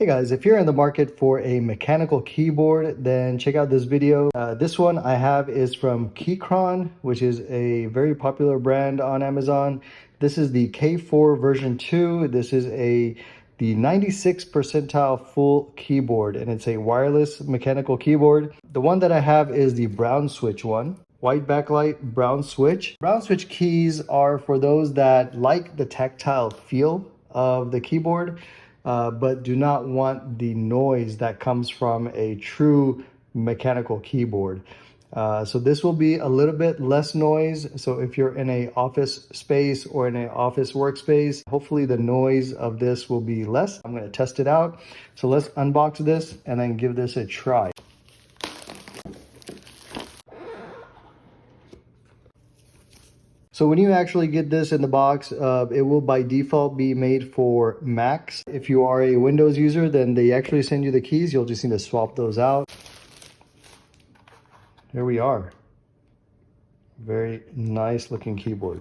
Hey guys, if you're in the market for a mechanical keyboard, then check out this video. This one I have is from Keychron, which is a very popular brand on Amazon. This is the K4 version 2. This is the 96th percentile full keyboard, and it's a wireless mechanical keyboard. The one that I have is the brown switch one. White backlight, brown switch. Brown switch keys are for those that like the tactile feel of the keyboard, but do not want the noise that comes from a true mechanical keyboard. So this will be a little bit less noise. So if you're in a office space or in an office workspace, hopefully the noise of this will be less. I'm going to test it out. So let's unbox this and then give this a try. So when you actually get this in the box, it will by default be made for Macs. If you are a Windows user, then they actually send you the keys. You'll just need to swap those out. Here we are. Very nice looking keyboard.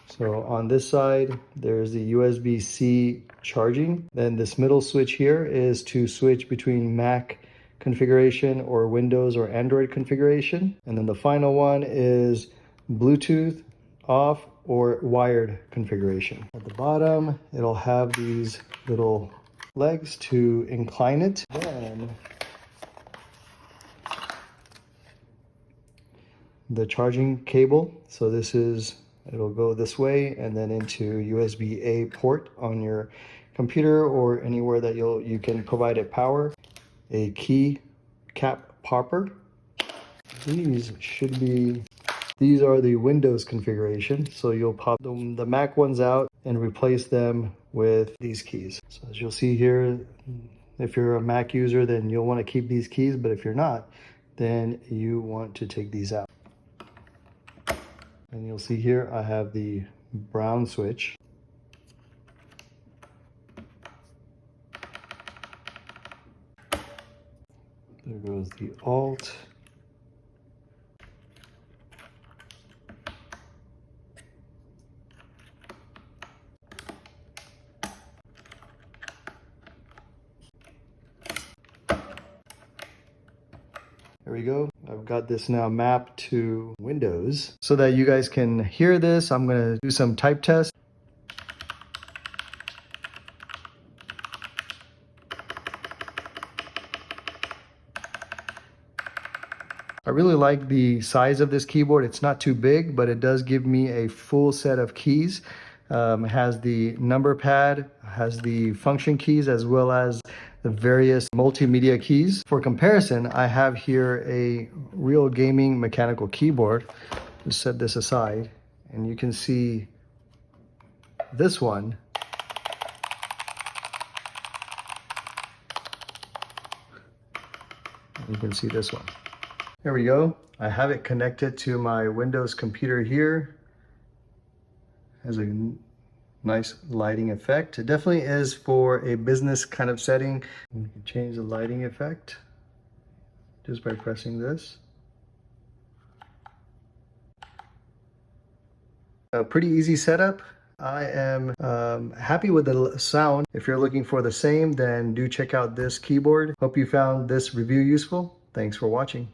So on this side, there's the USB-C charging. Then this middle switch here is to switch between Mac configuration or Windows or Android configuration. And then the final one is Bluetooth off or wired configuration. At the bottom, it'll have these little legs to incline it. Then the charging cable. So this is, it'll go this way and then into USB-A port on your computer or anywhere that you can provide it power. A key cap popper. These are the Windows configuration. So you'll pop the Mac ones out and replace them with these keys. So as you'll see here, if you're a Mac user, then you'll want to keep these keys, but if you're not, then you want to take these out. And you'll see here, I have the brown switch. There goes the Alt. There we go. I've got this now mapped to Windows so that you guys can hear this. I'm going to do some type tests. I really like the size of this keyboard. It's not too big, but it does give me a full set of keys. It has the number pad, has the function keys, as well as the various multimedia keys. For comparison, I have here a real gaming mechanical keyboard. Just set this aside, and you can see this one. You can see this one. There we go. I have it connected to my Windows computer here. Has a nice lighting effect. It definitely is for a business kind of setting. You can change the lighting effect just by pressing this. A pretty easy setup. I am happy with the sound. If you're looking for the same, then do check out this keyboard. Hope you found this review useful. Thanks for watching.